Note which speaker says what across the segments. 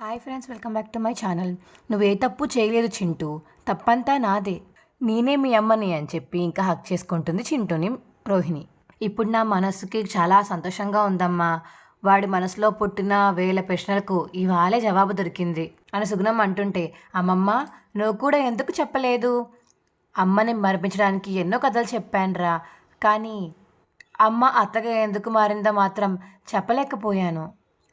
Speaker 1: Hi friends, welcome back to my channel. నువ్వే తప్పు చేయలేదు చింటూ, తప్పంతా నాదే, నేనే మీ అమ్మని అని చెప్పి ఇంకా హక్ చేసుకుంటుంది చింటూని రోహిణి. ఇప్పుడు నా మనసుకి చాలా సంతోషంగా ఉందమ్మా. వాడి మనసులో పుట్టిన వేల ప్రశ్నలకు ఇవాళే జవాబు దొరికింది అని సుగుణం అంటుంటే, అమ్మమ్మ నువ్వు కూడా ఎందుకు చెప్పలేదు? అమ్మని మరిపించడానికి ఎన్నో కథలు చెప్పానురా, కానీ అమ్మ అత్తగా ఎందుకు మారిందో మాత్రం చెప్పలేకపోయాను.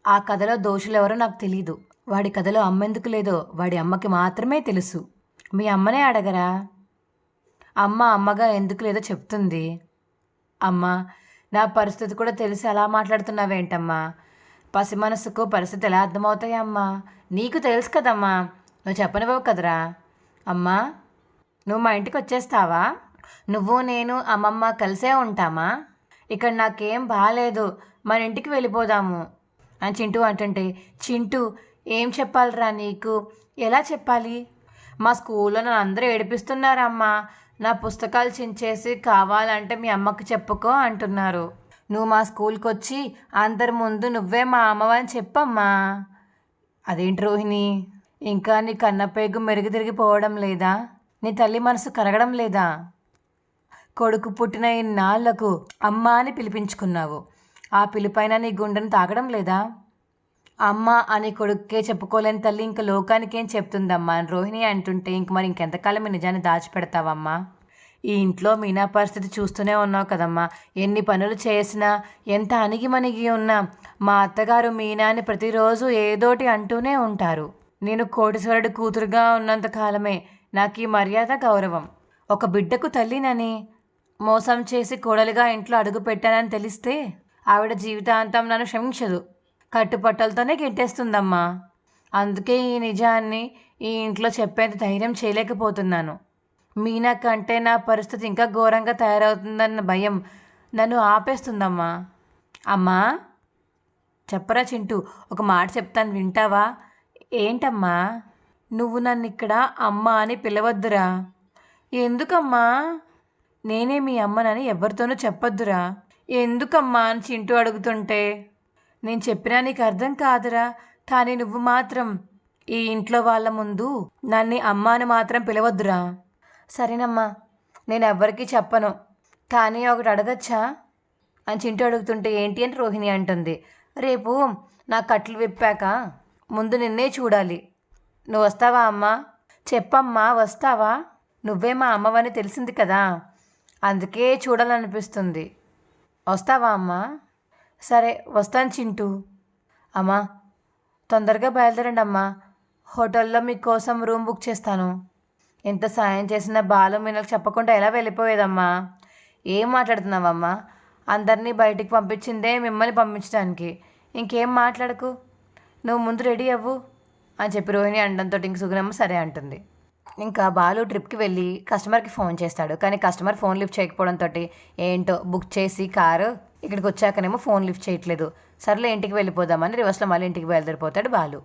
Speaker 1: ఆ కథలో దోషులెవరో నాకు తెలీదు. వాడి కథలో అమ్మ ఎందుకు లేదో వాడి అమ్మకి మాత్రమే తెలుసు. మీ అమ్మనే అడగరా? అమ్మ అమ్మగా ఎందుకు లేదో చెప్తుంది. అమ్మ, నా పరిస్థితి కూడా తెలిసి అలా మాట్లాడుతున్నావేంటమ్మా? పసి మనసుకు పరిస్థితి ఎలా అర్థమవుతాయమ్మా? నీకు తెలుసు కదమ్మా, నువ్వు చెప్పనివ్వవు కదరా. అమ్మా, నువ్వు మా ఇంటికి వచ్చేస్తావా? నువ్వు నేను అమ్మమ్మ కలిసే ఉంటామా? ఇక్కడ నాకేం బాగాలేదు, మన ఇంటికి వెళ్ళిపోదాము అని చింటూ అంటుంటే, చింటూ ఏం చెప్పాలిరా నీకు? ఎలా చెప్పాలి? మా స్కూల్లో నన్ను అందరూ ఏడిపిస్తున్నారమ్మా. నా పుస్తకాలు చించేసి కావాలంటే మీ అమ్మకి చెప్పుకో అంటున్నారు. నువ్వు మా స్కూల్కి వచ్చి అందరి ముందు నువ్వే మా అమ్మవని చెప్పమ్మా. అదేంటి రోహిణి, ఇంకా నీ కన్నపేగు మెరుగు తిరిగిపోవడం లేదా? నీ తల్లి మనసు కరగడం లేదా? కొడుకు పుట్టిన ఇన్నాళ్లకు అమ్మ అని పిలిపించుకున్నావు. ఆ పిలిపైన నీ గుండెను తాగడం లేదా? అమ్మ అని కొడుక్కే చెప్పుకోలేని తల్లి ఇంక లోకానికి ఏం చెప్తుందమ్మా అని రోహిణి అంటుంటే, ఇంక మరి ఇంకెంతకాలం మీ నిజాన్ని దాచిపెడతావమ్మా? ఈ ఇంట్లో మీనా పరిస్థితి చూస్తూనే ఉన్నావు కదమ్మా. ఎన్ని పనులు చేసినా, ఎంత అణిగిమణిగి ఉన్నా మా అత్తగారు మీనాని ప్రతిరోజు ఏదోటి అంటూనే ఉంటారు. నేను కోటీశ్వరుడి కూతురుగా ఉన్నంత కాలమే నాకు ఈ మర్యాద, గౌరవం. ఒక బిడ్డకు తల్లినని మోసం చేసి కోడలిగా ఇంట్లో అడుగు పెట్టానని తెలిస్తే ఆవిడ జీవితాంతం నన్ను క్షమించదు, కట్టుపట్టలతోనే గిట్టేస్తుందమ్మా. అందుకే ఈ నిజాన్ని ఈ ఇంట్లో చెప్పేంత ధైర్యం చేయలేకపోతున్నాను. మీనా కంటే నా పరిస్థితి ఇంకా ఘోరంగా తయారవుతుందన్న భయం నన్ను ఆపేస్తుందమ్మా. అమ్మా, చెప్పరా చింటూ, ఒక మాట చెప్తాను వింటావా? ఏంటమ్మా? నువ్వు నన్ను ఇక్కడ అమ్మ అని పిలవద్దురా. ఎందుకమ్మా? నేనే మీ అమ్మనని ఎవరితోనూ చెప్పొద్దురా. ఎందుకమ్మా అని చింటూ అడుగుతుంటే, నేను చెప్పినా నీకు అర్థం కాదురా, కానీ నువ్వు మాత్రం ఈ ఇంట్లో వాళ్ళ ముందు నన్ను అమ్మ అని మాత్రం పిలవద్దురా. సరేనమ్మా, నేను ఎవ్వరికీ చెప్పను, కానీ ఒకటి అడగచ్చా అని చింటూ అడుగుతుంటే, ఏంటి అని రోహిణి అంటుంది. రేపు నా కట్లు విప్పాక ముందు నిన్నే చూడాలి. నువ్వు వస్తావా అమ్మా? చెప్పమ్మా, వస్తావా? నువ్వే మా అమ్మవని తెలిసింది కదా, అందుకే చూడాలనిపిస్తుంది. వస్తావా అమ్మా? సరే వస్తాను చింటూ. అమ్మా, తొందరగా బయలుదేరండి అమ్మా, హోటల్లో మీకోసం రూమ్ బుక్ చేస్తాను. ఎంత సాయం చేసినా బాలు మీనకు చెప్పకుండా ఎలా వెళ్ళిపోయేదమ్మా? ఏం మాట్లాడుతున్నావమ్మా? అందరినీ బయటికి పంపించిందే మిమ్మల్ని పంపించడానికి, ఇంకేం మాట్లాడకు. నువ్వు ముందు రెడీ అవ్వు అని చెప్పి రోహిణి అనడంతో ఇంక సుగుణమ్మ సరే అంటుంది. ఇంకా బాలు ట్రిప్కి వెళ్ళి కస్టమర్కి ఫోన్ చేస్తాడు, కానీ కస్టమర్ ఫోన్ లిఫ్ట్ చేయకపోవడంతో ఏంటో బుక్ చేసి కారు ఇక్కడికి వచ్చాకనేమో ఫోన్ లిఫ్ట్ చేయట్లేదు. సర్లే ఇంటికి వెళ్ళిపోదామని రివర్స్లో మళ్ళీ ఇంటికి బయలుదేరిపోతాడు బాలు.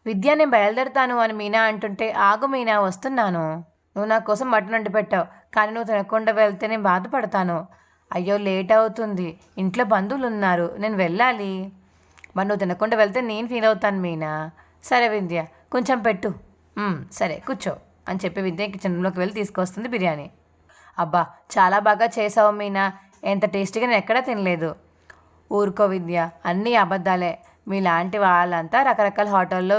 Speaker 1: విద్య, నేను బయలుదేరుతాను అని మీనా అంటుంటే, ఆగు మీనా, వస్తున్నాను. నువ్వు నా కోసం మటన్ వండి పెట్టావు, కానీ నువ్వు తినకుండా వెళ్తే నేను బాధపడతాను. అయ్యో లేట్ అవుతుంది, ఇంట్లో బంధువులు ఉన్నారు, నేను వెళ్ళాలి. మరి నువ్వు తినకుండా వెళ్తే నేను ఫీల్ అవుతాను మీనా. సరే విద్య, కొంచెం పెట్టు. సరే కూర్చో అని చెప్పి విద్య కిచెన్లోకి వెళ్ళి తీసుకొస్తుంది బిర్యానీ. అబ్బా, చాలా బాగా చేసావు మీనా, ఎంత టేస్టీగా నేను ఎక్కడా తినలేదు. ఊరుకో విద్య, అన్నీ అబద్ధాలే. మీలాంటి వాళ్ళంతా రకరకాల హోటల్లో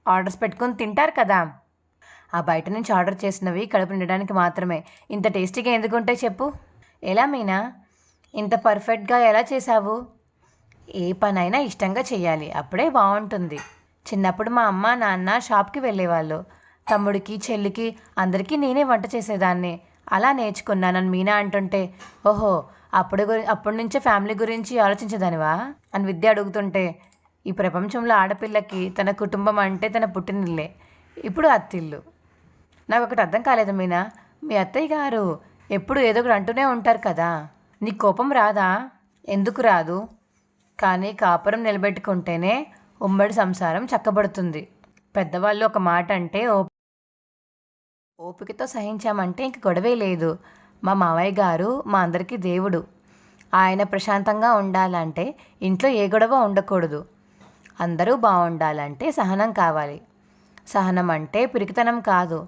Speaker 1: ఆర్డర్స్ పెట్టుకుని తింటారు కదా. ఆ బయట నుంచి ఆర్డర్ చేసినవి కడుపు నిండడానికి మాత్రమే. ఇంత టేస్టీగా ఎందుకు ఉంటాయి చెప్పు? ఎలా మీనా, ఇంత పర్ఫెక్ట్గా ఎలా చేసావు? ఏ పనైనా ఇష్టంగా చేయాలి, అప్పుడే బాగుంటుంది. చిన్నప్పుడు మా అమ్మ నాన్న షాప్కి వెళ్ళేవాళ్ళు. తమ్ముడికి చెల్లికి అందరికీ నేనే వంట చేసేదాన్ని. అలా నేర్చుకున్నానని మీనా అంటుంటే, ఓహో, అప్పటి నుంచే ఫ్యామిలీ గురించి ఆలోచించేదానివా అని విద్య అడుగుతుంటే, ఈ ప్రపంచంలో ఆడపిల్లకి తన కుటుంబం అంటే తన పుట్టినిల్లే, ఇప్పుడు అత్తిల్లు. నాకు ఒకటి అర్థం కాలేదు మీనా, మీ అత్తయ్య గారు ఎప్పుడు ఏదో ఒకటి అంటూనే ఉంటారు కదా, నీ కోపం రాదా? ఎందుకు రాదు? కానీ కాపురం నిలబెట్టుకుంటేనే ఉమ్మడి సంసారం చక్కబడుతుంది. పెద్దవాళ్ళు ఒక మాట అంటే ఓపికతో సహించామంటే ఇంక గొడవే లేదు. మా మావయ్య గారు మా అందరికీ దేవుడు. ఆయన ప్రశాంతంగా ఉండాలంటే ఇంట్లో ఏ గొడవ ఉండకూడదు. అందరూ బాగుండాలంటే సహనం కావాలి. సహనం అంటే పిరికితనం కాదు,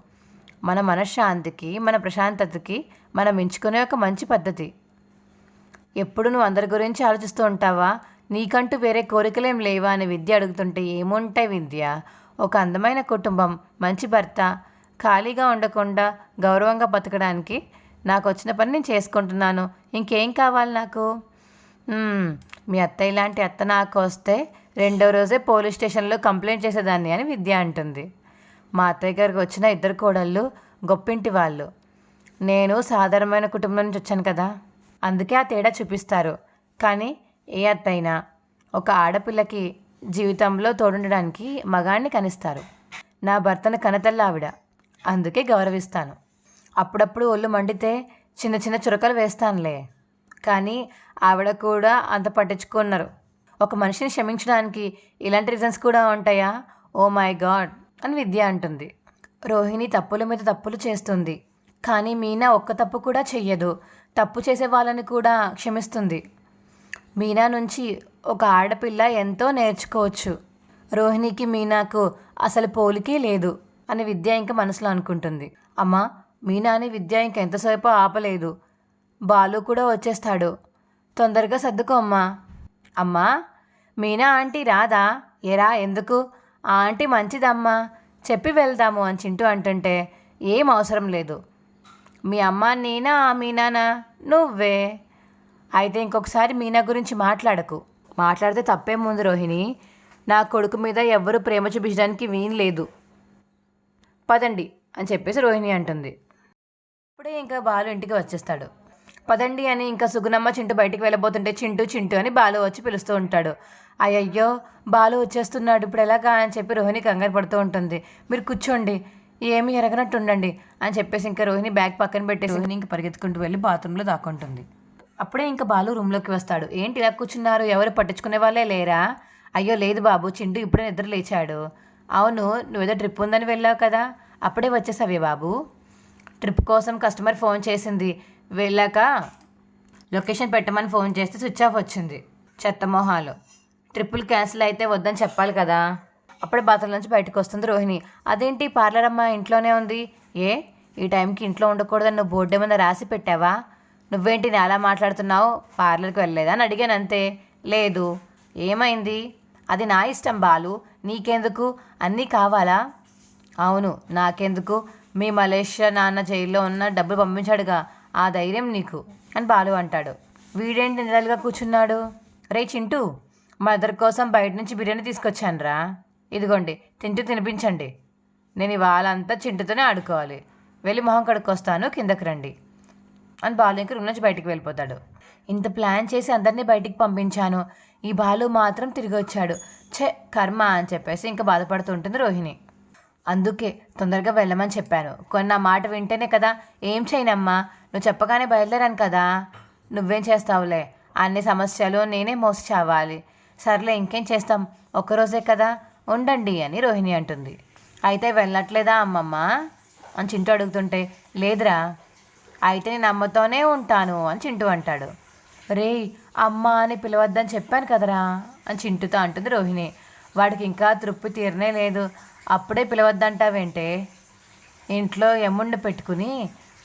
Speaker 1: మన మనశ్శాంతికి, మన ప్రశాంతతకి మనం ఎంచుకునే ఒక మంచి పద్ధతి. ఎప్పుడు నువ్వు అందరి గురించి ఆలోచిస్తూ ఉంటావా? నీకంటూ వేరే కోరికలేం లేవా అని విద్య అడుగుతుంటే, ఏముంటాయి విద్య, ఒక అందమైన కుటుంబం, మంచి భర్త, ఖాళీగా ఉండకుండా గౌరవంగా బతకడానికి నాకు వచ్చిన పని నేను చేసుకుంటున్నాను, ఇంకేం కావాలి నాకు? మీ అత్తయ్య లాంటి అత్త నాకు వస్తే రెండో రోజే పోలీస్ స్టేషన్లో కంప్లైంట్ చేసేదాన్ని అని విద్య అంటుంది. మా అత్తయ్య గారికి వచ్చిన ఇద్దరు కోడళ్ళు గొప్పింటి వాళ్ళు. నేను సాధారణమైన కుటుంబం నుంచి వచ్చాను కదా, అందుకే ఆ తేడా చూపిస్తారు. కానీ ఏ అత్తైనా ఒక ఆడపిల్లకి జీవితంలో తోడుండడానికి మగాణ్ణి కనిస్తారు. నా భర్తను కనతల్ల ఆవిడ, అందుకే గౌరవిస్తాను. అప్పుడప్పుడు ఒళ్ళు మండితే చిన్న చిన్న చురకలు వేస్తానులే, కానీ ఆవిడ కూడా అంత పట్టించుకున్నారు. ఒక మనిషిని క్షమించడానికి ఇలాంటి రీజన్స్ కూడా ఉంటాయా? ఓ మై గాడ్ అని విద్య అంటుంది. రోహిణి తప్పుల మీద తప్పులు చేస్తుంది, కానీ మీనా ఒక్క తప్పు కూడా చెయ్యదు. తప్పు చేసే వాళ్ళని కూడా క్షమిస్తుంది. మీనా నుంచి ఒక ఆడపిల్ల ఎంతో నేర్చుకోవచ్చు. రోహిణికి మీనాకు అసలు పోలికే లేదు అని విద్య ఇంక మనసులో అనుకుంటుంది. అమ్మా, మీనాని విద్య ఇంకెంతసేపు ఆపలేదు. బాలు కూడా వచ్చేస్తాడు, తొందరగా సర్దుకో అమ్మా. అమ్మా, మీనా ఆంటీ రాదా? ఏరా, ఎందుకు? ఆ ఆంటీ మంచిదమ్మా, చెప్పి వెళ్దాము అని చింటూ అంటుంటే, ఏం అవసరం లేదు. మీ అమ్మ నేనా, మీనానా? నువ్వే. అయితే ఇంకొకసారి మీనా గురించి మాట్లాడకు. మాట్లాడితే తప్పేముంది రోహిణి, నా కొడుకు మీద ఎవ్వరూ ప్రేమ చూపించడానికి వీలు లేదు. పదండి అని చెప్పేసి రోహిణి అంటుంది. ఇప్పుడే ఇంకా బాలు ఇంటికి వచ్చేస్తాడు. పదండి అని ఇంకా సుగుణమ్మ చింటూ బయటికి వెళ్ళబోతుంటే చింటూ చింటూ అని బాలు వచ్చి పిలుస్తూ ఉంటాడు. అయ్యయ్యో, బాలు వచ్చేస్తున్నాడు, ఇప్పుడు ఎలాగా అని చెప్పి రోహిణి కంగారు పడుతూ ఉంటుంది. మీరు కూర్చోండి, ఏమీ ఎరగనట్టు ఉండండి అని చెప్పేసి ఇంకా రోహిణి బ్యాగ్ పక్కన పెట్టేసి రోహిణి ఇంక పరిగెత్తుకుంటూ వెళ్ళి బాత్రూంలో దాక్కుంటుంది. అప్పుడే ఇంకా బాలు రూమ్లోకి వస్తాడు. ఏంటి ఇలా కూర్చున్నారు, ఎవరు పట్టించుకునే వాళ్ళే లేరా? అయ్యో లేదు బాబు, చింటూ ఇప్పుడే నిద్ర లేచాడు. అవును, నువ్వేదో ట్రిప్ ఉందని వెళ్ళావు కదా, అప్పుడే వచ్చేసావే బాబు? ట్రిప్ కోసం కస్టమర్ ఫోన్ చేసింది, వెళ్ళాక లొకేషన్ పెట్టమని ఫోన్ చేస్తే స్విచ్ ఆఫ్ వచ్చింది. చెత్త మొహాలు, ట్రిప్పులు క్యాన్సిల్ అయితే వద్దని చెప్పాలి కదా. అప్పుడే బాత్రూమ్ నుంచి బయటకు వస్తుంది రోహిణి. అదేంటి పార్లర్ అమ్మ ఇంట్లోనే ఉంది, ఏ ఈ టైంకి ఇంట్లో ఉండకూడదని నువ్వు బోర్డు ఏమైనా రాసి పెట్టావా? నువ్వేంటి నేను అలా మాట్లాడుతున్నావు, పార్లర్కి వెళ్ళలేదా అని అడిగాను అంతే. లేదు, ఏమైంది? అది నా ఇష్టం బాలు, నీకెందుకు? అన్నీ కావాలా? అవును, నాకెందుకు? మీ మలేషియా నాన్న జైల్లో ఉన్న డబ్బులు పంపించాడుగా, ఆ ధైర్యం నీకు అని బాలు అంటాడు. వీడేంటి నిలలుగా కూర్చున్నాడు? రే చింటూ, మా ఇద్దరి కోసం బయట నుంచి బిర్యానీ తీసుకొచ్చానురా, ఇదిగోండి తింటూ తినిపించండి. నేను ఇవాళ అంతా చింటుతోనే ఆడుకోవాలి, వెళ్ళి మొహం కడుక్కొస్తాను, కిందకి రండి అని బాలు ఇంక రూమ్ నుంచి బయటికి వెళ్ళిపోతాడు. ఇంత ప్లాన్ చేసి అందరినీ బయటికి పంపించాను, ఈ బాలు మాత్రం తిరిగి వచ్చాడు, ఛే కర్మ అని చెప్పేసి ఇంకా బాధపడుతూ ఉంటుంది రోహిణి. అందుకే తొందరగా వెళ్ళమని చెప్పాను, కొన్ని నా మాట వింటేనే కదా. ఏం చేయనమ్మా, నువ్వు చెప్పగానే బయలుదేరాను కదా, నువ్వేం చేస్తావులే, అన్ని సమస్యలు నేనే మోసి చావాలి. సర్లే ఇంకేం చేస్తాం, ఒక్కరోజే కదా, ఉండండి అని రోహిణి అంటుంది. అయితే వెళ్ళట్లేదా అమ్మమ్మ అని చింటూ అడుగుతుంటే, లేదురా, అయితే నేను అమ్మతోనే ఉంటాను అని చింటూ అంటాడు. రే, అమ్మ అని పిలవద్దని చెప్పాను కదరా అని చింటూతో అంటుంది రోహిణి. వాడికి ఇంకా తృప్తి తీరనే లేదు, అప్పుడే పిలవద్దంటావేంటే? ఇంట్లో ఎమ్ముండి పెట్టుకుని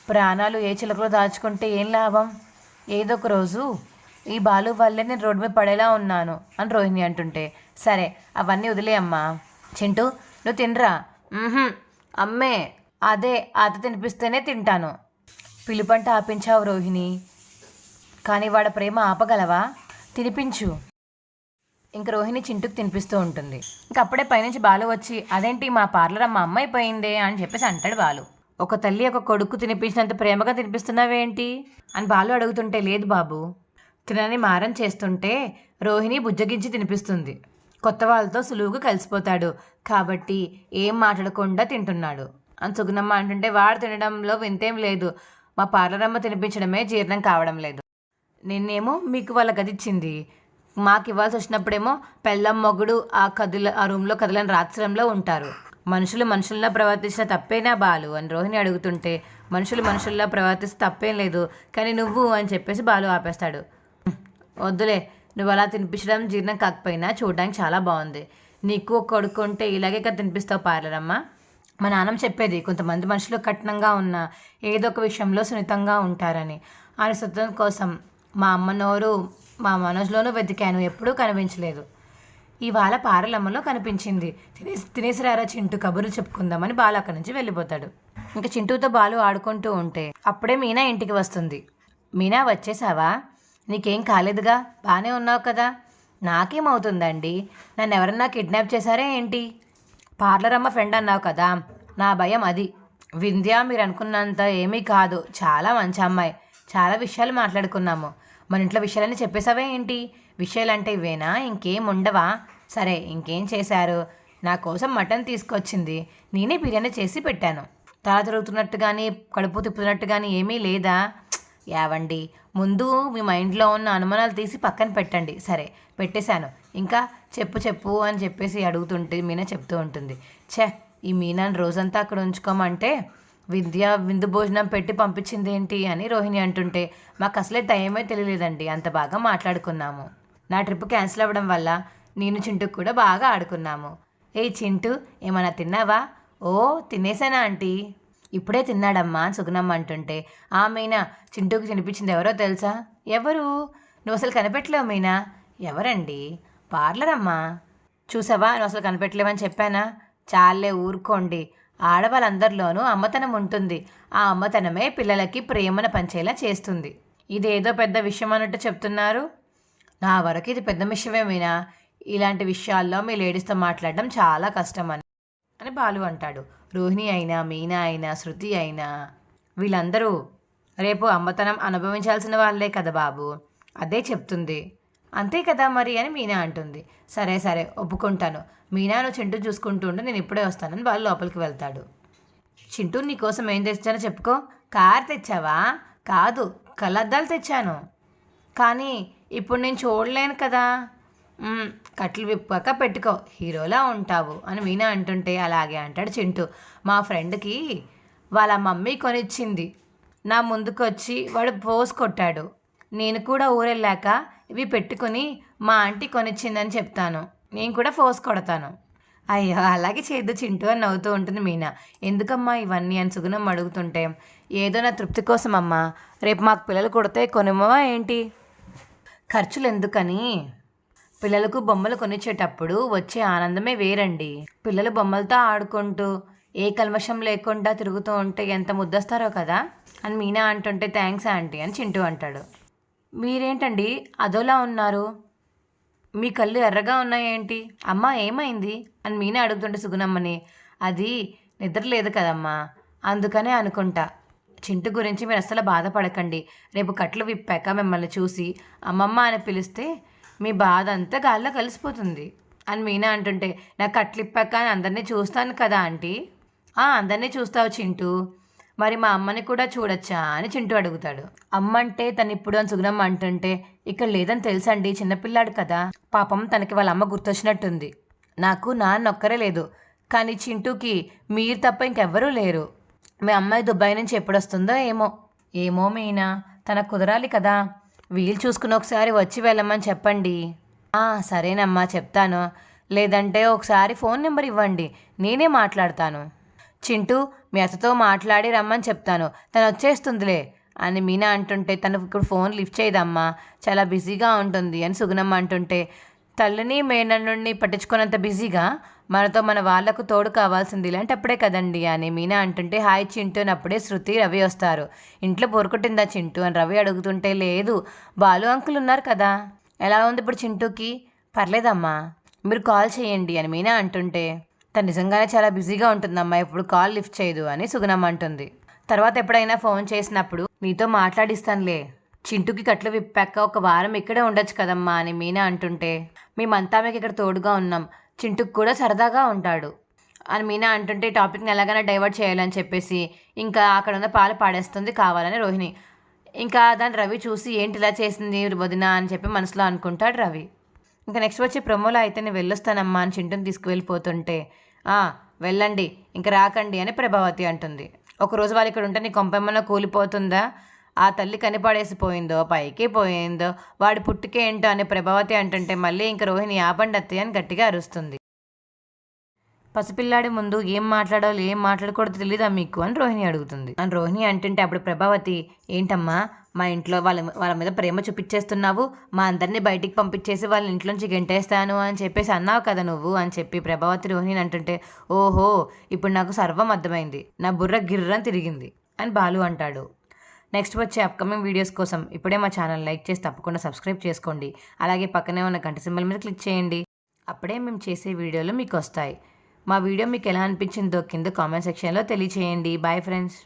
Speaker 1: ప్రాణాలు ఏ చిలకలో దాచుకుంటే ఏం లాభం? ఏదో ఒక రోజు ఈ బాలు వల్లే నేను రోడ్డు మీద పడేలా ఉన్నాను అని రోహిణి అంటుంటే, సరే అవన్నీ వదిలే అమ్మా. చింటూ, నువ్వు తినరా? అమ్మే, అదే అత తినిపిస్తేనే తింటాను. పిలుపంట ఆపించావు రోహిణి, కానీ వాడి ప్రేమ ఆపగలవా? తినిపించు. ఇంక రోహిణి చింటూకి తినిపిస్తూ ఉంటుంది. ఇంక అప్పుడే పైనుంచి బాలు వచ్చి, అదేంటి మా పార్లర్ అమ్మ అమ్మ అయిపోయిందే అని చెప్పేసి అంటాడు బాలు. ఒక తల్లి ఒక కొడుకు తినిపించినంత ప్రేమగా తినిపిస్తున్నావేంటి అని బాలు అడుగుతుంటే, లేదు బాబు, తినని మారం చేస్తుంటే రోహిణి బుజ్జగించి తినిపిస్తుంది. కొత్త వాళ్ళతో సులువుగా కలిసిపోతాడు కాబట్టి ఏం మాట్లాడకుండా తింటున్నాడు అని సుగుణమ్మ అంటుంటే, వాడు తినడంలో వింతేం లేదు, మా పార్లర్ అమ్మ తినిపించడమే జీర్ణం కావడం లేదు. నిన్నేమో మీకు వాళ్ళ గదిచ్చింది, మాకు ఇవ్వాల్సి వచ్చినప్పుడేమో పెళ్ళం మొగుడు ఆ రూమ్లో కదలని రాత్రంలో ఉంటారు. మనుషులు మనుషుల్లా ప్రవర్తించిన తప్పేనా బాలు అని రోహిణి అడుగుతుంటే, మనుషులు మనుషుల్లా ప్రవర్తిస్తే తప్పేం లేదు, కానీ నువ్వు అని చెప్పేసి బాలు ఆపేస్తాడు. వద్దులే, నువ్వు అలా తినిపించడం జీర్ణం కాకపోయినా చూడడానికి చాలా బాగుంది. నీకు కొడుకుంటే ఇలాగే కదా తినిపిస్తావు పార్లరమ్మ. మా నాన్నమ్మ చెప్పేది కొంతమంది మనుషులు కఠినంగా ఉన్న ఏదో ఒక విషయంలో సున్నితంగా ఉంటారని. ఆయన స్వతం కోసం మా అమ్మ నోరు మా మనోజ్లోనూ వెతికాను, ఎప్పుడూ కనిపించలేదు. ఇవాళ పార్లమ్మలో కనిపించింది. తినేసిరారా చింటూ, కబుర్లు చెప్పుకుందామని బాలు అక్కడి నుంచి వెళ్ళిపోతాడు. ఇంకా చింటూతో బాలు ఆడుకుంటూ ఉంటే అప్పుడే మీనా ఇంటికి వస్తుంది. మీనా వచ్చేసావా? నీకేం కాలేదుగా, బాగానే ఉన్నావు కదా? నాకేమవుతుందండి, నన్ను ఎవరన్నా కిడ్నాప్ చేశారే ఏంటి? పార్లర్ అమ్మ ఫ్రెండ్ అన్నావు కదా, నా భయం అది. వింధ్య మీరు అనుకున్నంత ఏమీ కాదు, చాలా మంచి అమ్మాయి. చాలా విషయాలు మాట్లాడుకున్నాము. మన ఇంట్లో విషయాలన్నీ చెప్పేసావే ఏంటి? విషయాలంటే ఇవేనా, ఇంకేం ఉండవా? సరే, ఇంకేం చేశారు? నా కోసం మటన్ తీసుకొచ్చింది, నేనే బిర్యానీ చేసి పెట్టాను. తల తిరుగుతున్నట్టు కానీ కడుపు తిప్పుతున్నట్టు కానీ ఏమీ లేదా? యావండి, ముందు మీ మైండ్లో ఉన్న అనుమానాలు తీసి పక్కన పెట్టండి. సరే, పెట్టేశాను. ఇంకా చెప్పు అని చెప్పేసి అడుగుతుంటే మీనా చెప్తూ ఉంటుంది. ఈ మీనాని రోజంతా అక్కడ ఉంచుకోమంటే విందు భోజనం పెట్టి పంపించింది ఏంటి అని రోహిణి అంటుంటే, మాకు అసలే టైమే తెలియలేదండి, అంత బాగా మాట్లాడుకున్నాము. నా ట్రిప్ క్యాన్సిల్ అవ్వడం వల్ల నేను చింటూకి కూడా బాగా ఆడుకున్నాము. చింటూ, ఏమన్నా తిన్నావా? ఓ, తినేసానా ఆంటీ, ఇప్పుడే తిన్నాడమ్మా అని సుగుణమ్మ అంటుంటే, మీనా, చింటూకి తినిపించింది ఎవరో తెలుసా? ఎవరు? నువ్వు అసలు కనిపెట్టలేవు మీనా. ఎవరండి? పార్లర్ అమ్మా. చూసావా, నువ్వు అసలు కనిపెట్టలేవని చెప్పానా? చాలే ఊరుకోండి. ఆడవాళ్ళందరిలోనూ అమ్మతనం ఉంటుంది. ఆ అమ్మతనమే పిల్లలకి ప్రేమను పంచేలా చేస్తుంది. ఇదేదో పెద్ద విషయం అన్నట్టు చెప్తున్నారు. నా వరకు ఇది పెద్ద విషయమే మీనా. ఇలాంటి విషయాల్లో మీ లేడీస్తో మాట్లాడడం చాలా కష్టం అని బాలు అంటాడు. రోహిణి అయినా, మీనా అయినా, శృతి అయినా వీళ్ళందరూ రేపు అమ్మతనం అనుభవించాల్సిన వాళ్ళే కదా బాబు. అదే చెప్తుంది. అంతే కదా మరి అని మీనా అంటుంది. సరే ఒప్పుకుంటాను. మీనా, నువ్వు చింటూ చూసుకుంటూ ఉంటే నేను ఇప్పుడే వస్తానని బాలు లోపలికి వెళ్తాడు. చింటూ, నీకోసం ఏం తెచ్చానో చెప్పుకో. కార్ తెచ్చావా? కాదు, కళ్ళద్దాలు తెచ్చాను. కానీ ఇప్పుడు నేను చూడలేను కదా. కట్లు విప్పాక పెట్టుకో, హీరోలా ఉంటావు అని మీనా అంటుంటే, అలాగే అంటాడు చింటూ. మా ఫ్రెండ్కి వాళ్ళ మమ్మీ కొనిచ్చింది. నా ముందుకు వచ్చి వాడు పోస్ కొట్టాడు. నేను కూడా ఊరెళ్ళాక ఇవి పెట్టుకుని మా ఆంటీ కొనిచ్చిందని చెప్తాను. నేను కూడా ఫోర్స్ కొడతాను. అయ్యో, అలాగే చేద్దు చింటూ అని నవ్వుతూ ఉంటుంది మీనా. ఎందుకమ్మా ఇవన్నీ అని సుగుణం అడుగుతుంటే, ఏదో నా తృప్తి కోసం అమ్మా. రేపు మాకు పిల్లలు కొడితే కొనిమ్మవా ఏంటి? ఖర్చులు ఎందుకని? పిల్లలకు బొమ్మలు కొనిచ్చేటప్పుడు వచ్చే ఆనందమే వేరండి. పిల్లలు బొమ్మలతో ఆడుకుంటూ ఏ కల్మషం లేకుండా తిరుగుతూ ఉంటే ఎంత ముద్దొస్తారో కదా అని మీనా అంటుంటే, థ్యాంక్స్ ఆంటీ అని చింటూ అంటాడు. మీరేంటండి అదోలా ఉన్నారు? మీ కళ్ళు ఎర్రగా ఉన్నాయేంటి? అమ్మా, ఏమైంది అని మీనా అడుగుతుంటే సుగుణమ్మని, అది నిద్ర లేదు కదమ్మా, అందుకనే అనుకుంటా. చింటూ గురించి మీరు అస్సలు బాధపడకండి. రేపు కట్లు విప్పాక మిమ్మల్ని చూసి అమ్మమ్మ అని పిలిస్తే మీ బాధ అంతా గాల్లో కలిసిపోతుంది అని మీనా అంటుంటే, నాకు కట్లు ఇప్పాక అందరినీ చూస్తాను కదా ఆంటీ. అందరినీ చూస్తావు చింటూ, మరి మా అమ్మని కూడా చూడొచ్చా అని చింటూ అడుగుతాడు. అమ్మ అంటే తను ఇప్పుడు అని సుగుణమ్మ అంటుంటే, ఇక్కడ లేదని తెలుసండి, చిన్నపిల్లాడు కదా, పాపం తనకి వాళ్ళ అమ్మ గుర్తొచ్చినట్టుంది. నాకు నాన్న ఒక్కరే లేదు, కానీ చింటూకి మీరు తప్ప ఇంకెవ్వరూ లేరు. మీ అమ్మాయి దుబాయ్ నుంచి ఎప్పుడు వస్తుందో ఏమో మీనా, తనకు కుదరాలి కదా. వీలు చూసుకుని ఒకసారి వచ్చి వెళ్ళమని చెప్పండి. సరేనమ్మా, చెప్తాను. లేదంటే ఒకసారి ఫోన్ నెంబర్ ఇవ్వండి, నేనే మాట్లాడతాను. చింటూ, మీ అత్తతో మాట్లాడి రమ్మని చెప్తాను, తను వచ్చేస్తుందిలే అని మీనా అంటుంటే, తను ఇప్పుడు ఫోన్ లిఫ్ట్ చేయదమ్మా, చాలా బిజీగా ఉంటుంది అని సుగుణమ్మ అంటుంటే, తల్లిని మేనన్నుడిని పట్టించుకున్నంత బిజీగా మనతో మన వాళ్లకు తోడు కావాల్సింది ఇలాంటప్పుడే కదండి అని మీనా అంటుంటే, హాయ్ చింటూ అని అప్పుడే శృతి, రవి వస్తారు. ఇంట్లో బొరుకుట్టిందా చింటూ అని రవి అడుగుతుంటే, లేదు, బాలు అంకుల్ ఉన్నారు కదా. ఎలా ఉంది ఇప్పుడు చింటూకి? పర్లేదమ్మా, మీరు కాల్ చేయండి అని మీనా అంటుంటే, తను నిజంగానే చాలా బిజీగా ఉంటుందమ్మా, ఇప్పుడు కాల్ లిఫ్ట్ చేయదు అని సుగుణమ్మ అంటుంది. తర్వాత ఎప్పుడైనా ఫోన్ చేసినప్పుడు నీతో మాట్లాడిస్తానులే. చింటూకి కట్లు విప్పాక ఒక వారం ఇక్కడే ఉండొచ్చు కదమ్మా అని మీనా అంటుంటే, మేమంతా మీకు ఇక్కడ తోడుగా ఉన్నాం, చింటూకి కూడా సరదాగా ఉంటాడు అని మీనా అంటుంటే, టాపిక్ని ఎలాగైనా డైవర్ట్ చేయాలని చెప్పేసి ఇంకా అక్కడ ఉన్న పాలు పాడేస్తుంది కావాలని రోహిణి. ఇంకా దాన్ని రవి చూసి, ఏంటి ఇలా చేసింది వదిన అని చెప్పి మనసులో అనుకుంటాడు రవి. ఇంకా నెక్స్ట్ వచ్చి ప్రమోలో అయితే నేను వెళ్ళొస్తానమ్మా అని చింటూని తీసుకువెళ్ళిపోతుంటే, వెళ్ళండి, ఇంక రాకండి అని ప్రభావతి అంటుంది. ఒకరోజు వాళ్ళు ఇక్కడ ఉంటే నీ కొంపెమ్మలో కూలిపోతుందా? ఆ తల్లి కనిపడేసిపోయిందో పైకి పోయిందో వాడి పుట్టుకే ఏంటో అని ప్రభావతి అంటుంటే మళ్ళీ ఇంక రోహిణి ఆపండి అత్తయ్య అని గట్టిగా అరుస్తుంది. పసిపిల్లాడి ముందు ఏం మాట్లాడాలో ఏం మాట్లాడకూడదు తెలీదా మీకు అని రోహిణి అడుగుతుంది. అని రోహిణి అంటుంటే అప్పుడు ప్రభావతి, ఏంటమ్మా మా ఇంట్లో వాళ్ళ మీద ప్రేమ చూపించేస్తున్నావు, మా అందరినీ బయటికి పంపించేసి వాళ్ళ ఇంట్లోంచి గెంటేస్తాను అని చెప్పేసి అన్నావు కదా నువ్వు అని చెప్పి ప్రభావతి రోహిణిని అంటుంటే, ఓహో ఇప్పుడు నాకు సర్వం అర్థమైంది, నా బుర్ర గిర్రని తిరిగింది అని బాలు అంటాడు. నెక్స్ట్ వచ్చే అప్కమింగ్ వీడియోస్ కోసం ఇప్పుడే మా ఛానల్ లైక్ చేసి తప్పకుండా సబ్స్క్రైబ్ చేసుకోండి. అలాగే పక్కనే ఉన్న గంట సింబల్ మీద క్లిక్ చేయండి. అప్పుడే మేము చేసే వీడియోలు మీకు వస్తాయి. మా వీడియో మీకు ఎలా అనిపించిందో కింద కామెంట్ సెక్షన్లో తెలియచేయండి. Bye friends.